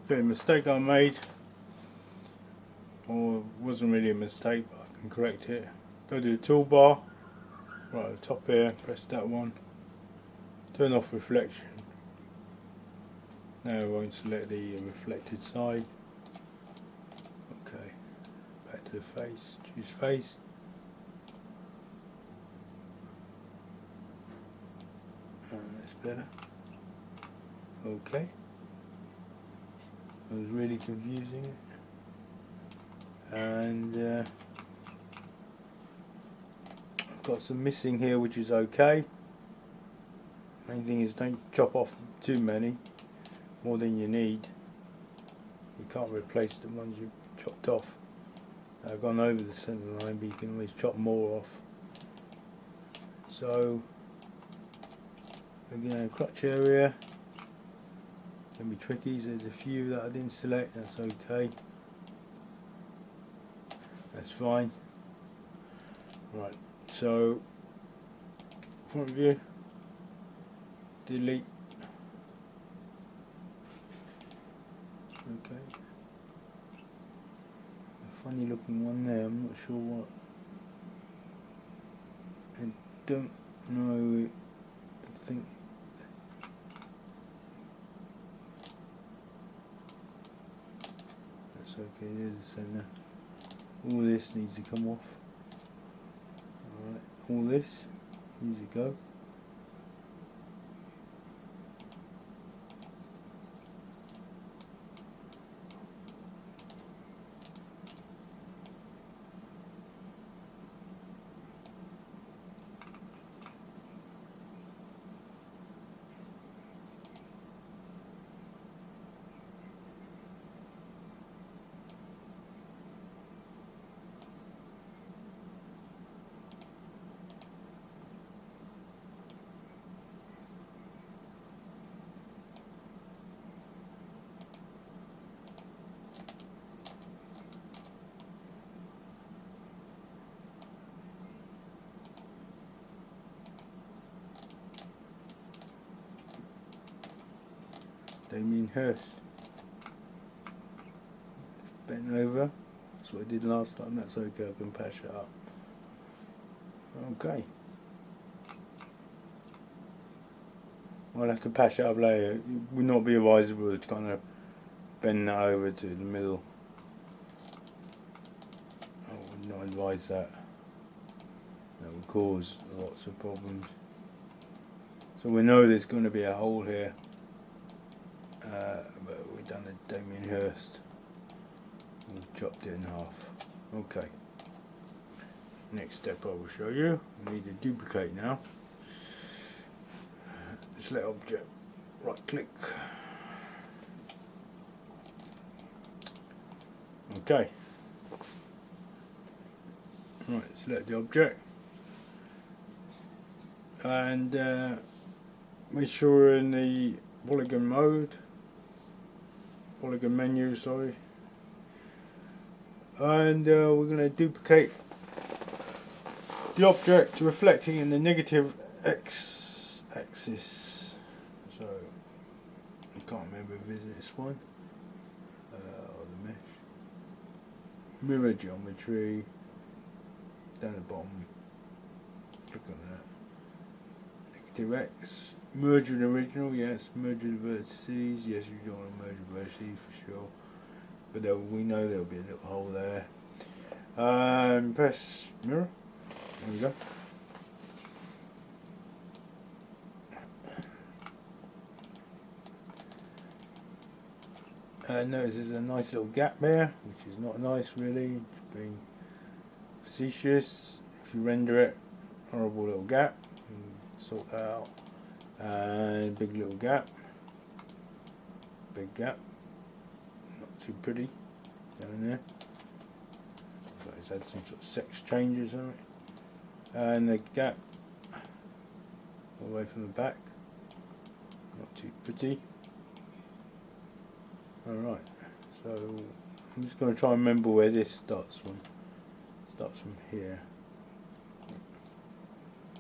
Okay, mistake I made, or wasn't really a mistake, but I can correct it. Go to the toolbar, right at the top here, press that one, turn off reflection. Now I won't select the reflected side. Okay, back to the face, choose face. That's better. Okay. I was really confusing it. And I've got some missing here, which is okay. Main thing is don't chop off too many, more than you need. You can't replace the ones you chopped off. I've gone over the centre line, but you can always chop more off. So again, a crotch area can be tricky. So there's a few that I didn't select. That's okay. That's fine. Right. So front view, delete. Okay. A funny looking one there. I'm not sure what. I don't know. I think. That's okay. There's the centre. All this needs to come off. Alright, all this needs to go. Damien Hirst. Bent over. That's what I did last time. That's okay. I can patch it up. Okay. I'll have to patch it up later. It would not be advisable to kind of bend that over to the middle. I would not advise that. That would cause lots of problems. So we know there's going to be a hole here. But we've done a Damien Hirst. We've chopped it in half. Okay. Next step I will show you. We need to duplicate now. Select object. Right click. Okay. Right, select the object. And make sure we're in the polygon mode. Polygon menu, sorry. And we're going to duplicate the object reflecting in the negative x axis. So I can't remember if it's this one or the mesh. Mirror geometry down the bottom. Click on that. Negative x. Merge with original, yes. Merge with vertices, yes. You don't want to merge with vertices for sure. But we know there'll be a little hole there. Press mirror. There we go. Notice there's a nice little gap there, which is not nice really. It's being facetious. If you render it, horrible little gap. You can sort that out. And big little gap. Big gap. Not too pretty down there. So it's had some sort of sex change or something. And the gap all the way from the back. Not too pretty. Alright, so I'm just going to try and remember where this starts from. It starts from here.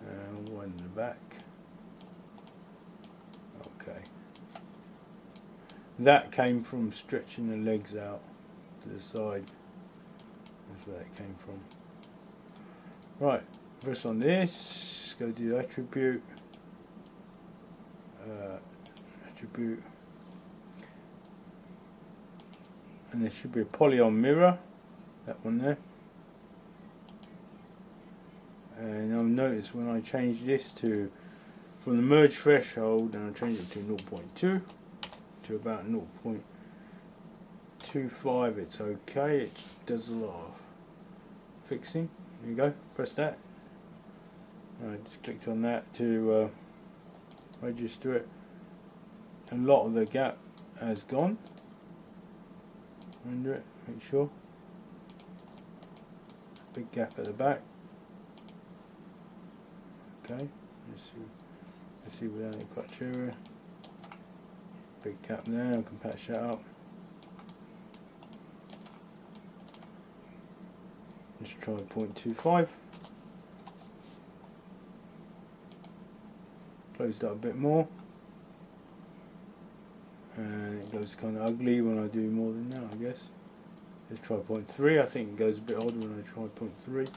And one in the back. Okay. That came from stretching the legs out to the side. That's where it came from. Right, press on this, go to attribute, attribute, and there should be a polygon mirror, that one there. And I'll notice when I change this to, from the merge threshold, and I change it to 0.2 to about 0.25, it's okay. It does a lot of fixing. There you go, press that. I just clicked on that to register it. A lot of the gap has gone. Under it, make sure. Big gap at the back. Okay, let's see without any patch area. Big gap there, I can patch that up. Let's try 0.25. Close that a bit more. And it goes kind of ugly when I do more than that, I guess. Let's try 0.3. I think it goes a bit odd when I try 0.3.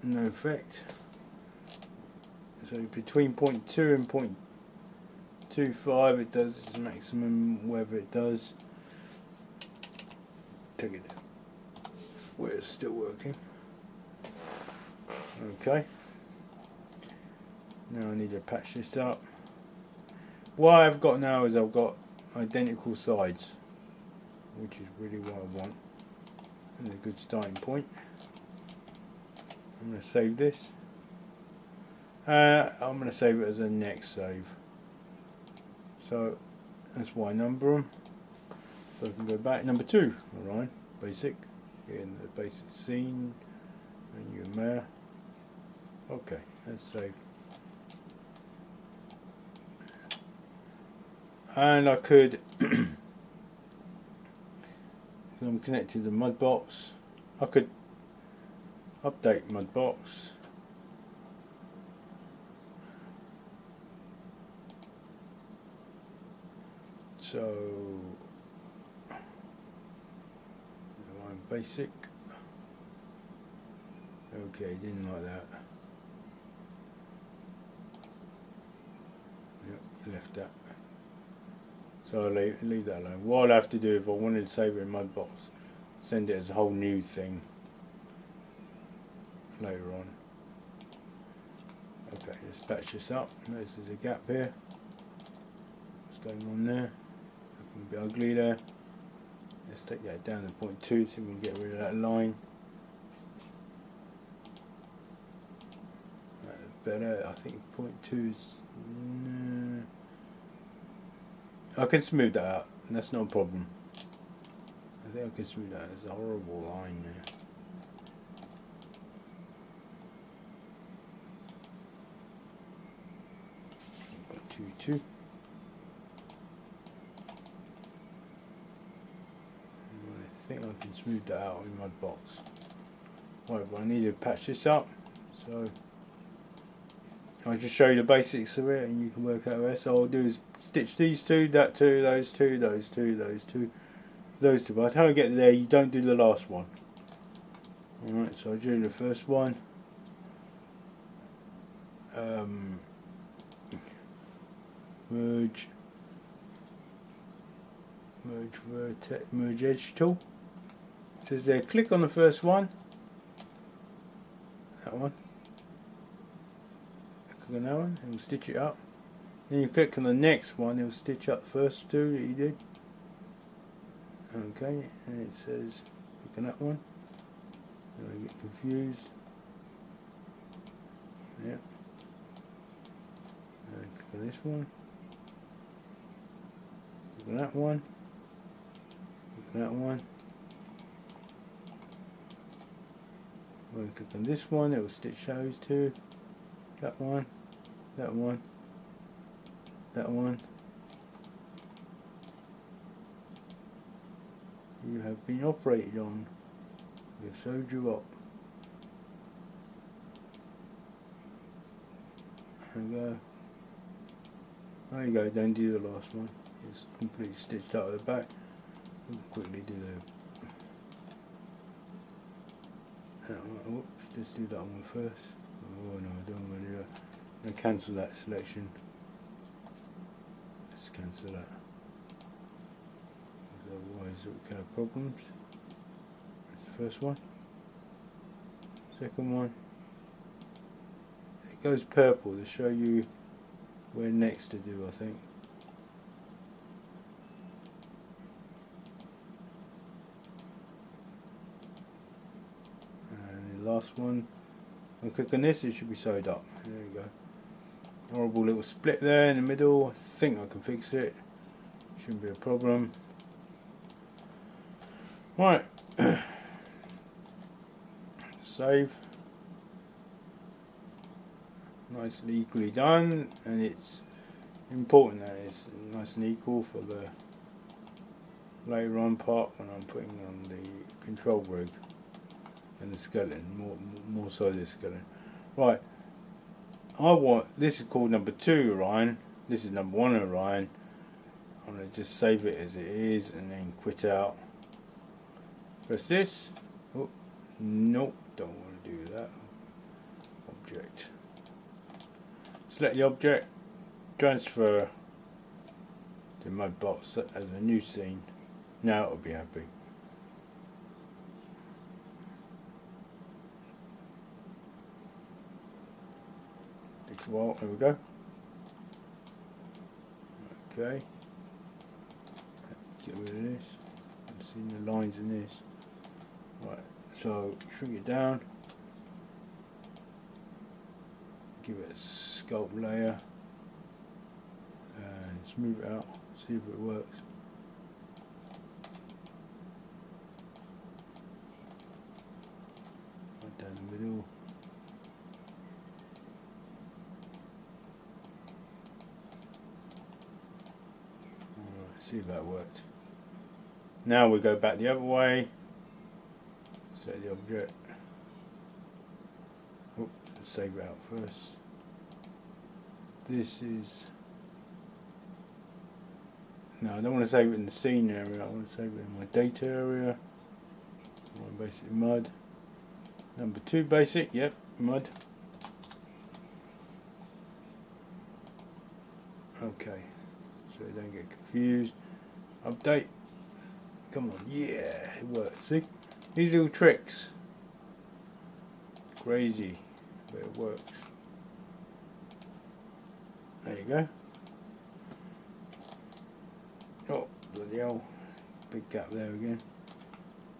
No effect. So between 0.2 and 0.25 it does its maximum, wherever it does. Take it down where it's still working. Okay. Now I need to patch this up. What I've got now is I've got identical sides, which is really what I want, and a good starting point. I'm going to save this. I'm going to save it as a next save. So that's why I number them. So I can go back. Number 2, alright, basic. In the basic scene, and you mayor. Okay, let's save. And I could, because I'm connected to Mudbox, I could update Mudbox. So I'm basic. Okay, didn't like that. Yep, left that. So I'll leave that alone. What I'll have to do if I wanted to save it in Mudbox, send it as a whole new thing later on. Okay, let's patch this up. Notice there's a gap here. What's going on there? Looking a bit ugly there. Let's take that down to 0.2 so we can get rid of that line. That's better. I think 0.2 is... I can smooth that out, and that's not a problem. I think I can smooth that out. There's a horrible line there. Two. I think I can smooth that out in Mudbox. Right, but I need to patch this up. So I'll just show you the basics of it, and you can work out the rest. So all I'll do is stitch these two, that two, those two, those two, those two, those two. By the time I get there, you don't do the last one. Alright, so I'll do the first one. Merge edge tool. It says there, click on the first one. That one. Click on that one, it will stitch it up. Then you click on the next one, it will stitch up the first two that you did. Okay, and it says, click on that one. Don't get confused. Yep. Click on this one. Click on that one. Click on that one. When you click on this one, it will stitch those two. That one. That one. That one. You have been operated on. We have sewed you up. There we go. There you go, don't do the last one. It's completely stitched out of the back. We'll quickly do the... Whoops, let's do that one first. Oh no, I don't want to do that. I'm going to cancel that selection. Let's cancel that. Otherwise we can have problems. That's the first one. Second one. It goes purple to show you where next to do, I think. And the last one. I'll click on this, it should be sewed up. There you go. Horrible little split there in the middle. I think I can fix it. Shouldn't be a problem. Right. Save. Nicely equally done, and it's important that it's nice and equal for the later on part when I'm putting on the control rig and the skeleton, more so the skeleton. Right, I want, this is called number 2 Orion, this is number 1 Orion. I'm going to just save it as it is and then quit out. Press this. Oh, nope, don't want to do that. Object. Select the object, transfer to Mudbox as a new scene. Now it'll be happy. Takes a while, there we go. Okay. Get rid of this. I've seen the lines in this. Right, so shrink it down. Give it a sculpt layer and smooth it out, see if it works. Right down the middle. Alright, see if that worked. Now we go back the other way. Set the object. Oh, let's save it out first. This is... No, I don't want to save it in the scene area, I want to save it in my data area. My basic mud. Number 2 basic, yep, mud. Okay, so don't get confused. Update. Come on, yeah, it works. See? These little tricks. Crazy, but it works. There you go. Oh, bloody hell. Big gap there again.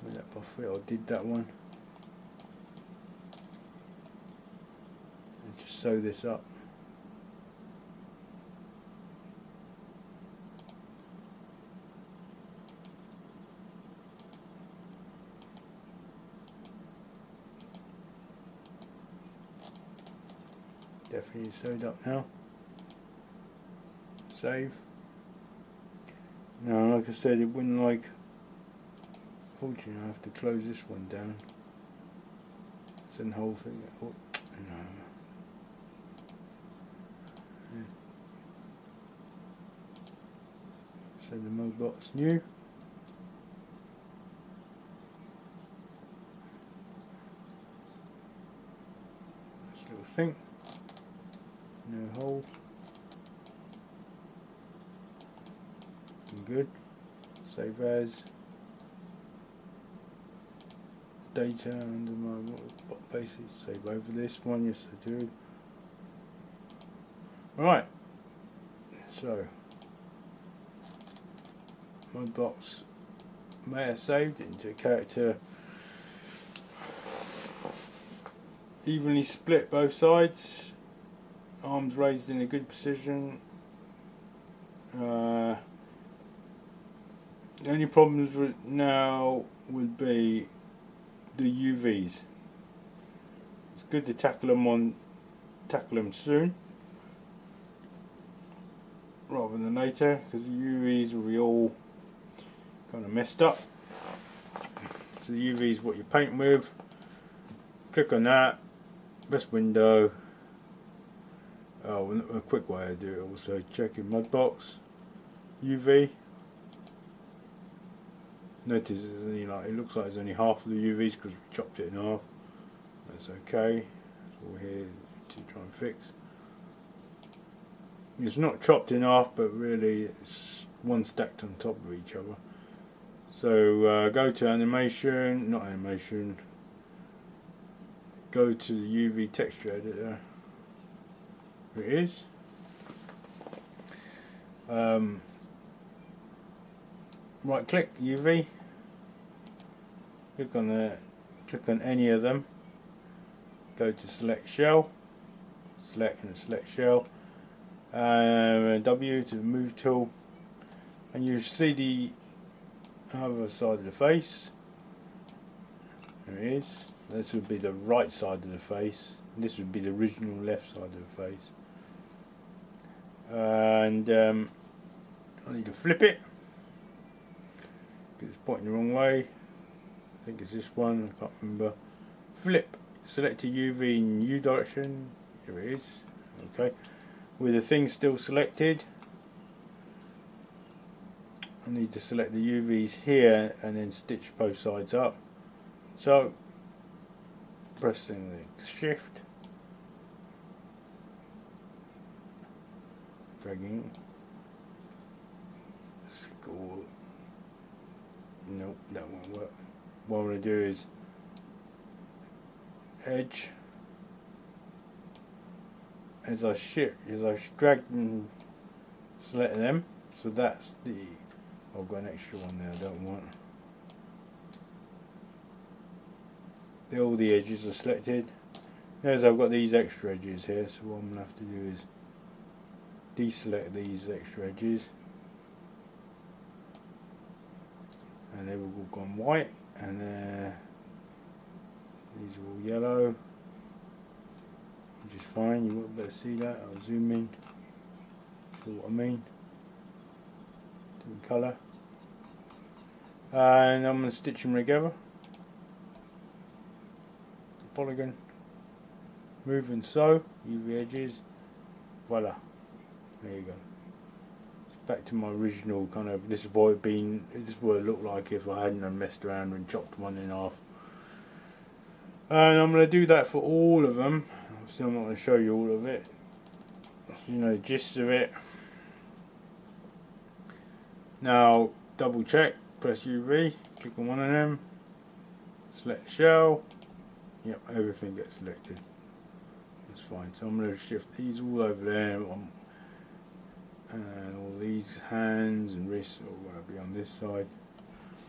Made that buff it, or did that one. And just sew this up. Definitely sewed up now. Save. Now, like I said, it wouldn't like. Fortunately, I have to close this one down. Send the whole thing. Oh, no. Yeah. Send the Mudbox new. This little thing. No hole. Good. Save as. Data under my basic. Save over this one. Yes, I do. Alright. So. Mudbox may have saved it into a character. Evenly split both sides. Arms raised in a good position. The only problems with now would be the UVs. It's good to tackle them soon rather than later, because the UVs will be all kind of messed up. So the UV is what you're painting with. Click on that. Best window. Oh, a quick way to do it also, check in Mudbox, UV. Notice there's only it looks like there's only half of the UVs because we chopped it in half. That's okay. That's all here to try and fix. It's not chopped in half, but really it's one stacked on top of each other. So go to animation, not animation. Go to the UV texture editor. Here it is. Right click UV. Click on any of them. Go to select shell. Select shell. W to the move tool, and you see the other side of the face. There it is. This would be the right side of the face. This would be the original left side of the face. And I need to flip it because it's pointing the wrong way. I think it's this one. I can't remember. Flip. Select a UV in U direction. Here it is. Okay. With the thing still selected, I need to select the UVs here and then stitch both sides up. So pressing the shift, dragging, school. Nope, that won't work. What I'm going to do is edge. As I drag and select them, so that's the. I've got an extra one there I don't want. All the edges are selected. Notice I've got these extra edges here, so what I'm going to have to do is deselect these extra edges, and they've all gone white, and these are all yellow. Which is fine, you won't better see that. I'll zoom in, see what I mean. Different colour. And I'm going to stitch them together. The polygon. Move and sew, UV edges. Voila. There you go. Back to my original kind of, this is what it looked like if I hadn't messed around and chopped one in half. And I'm going to do that for all of them. Obviously I'm not going to show you all of it. You know the gist of it. Now double check, press UV, click on one of them, select shell. Yep, everything gets selected. That's fine. So I'm going to shift these all over there, and all these hands and wrists are going to be on this side.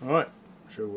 Alright, show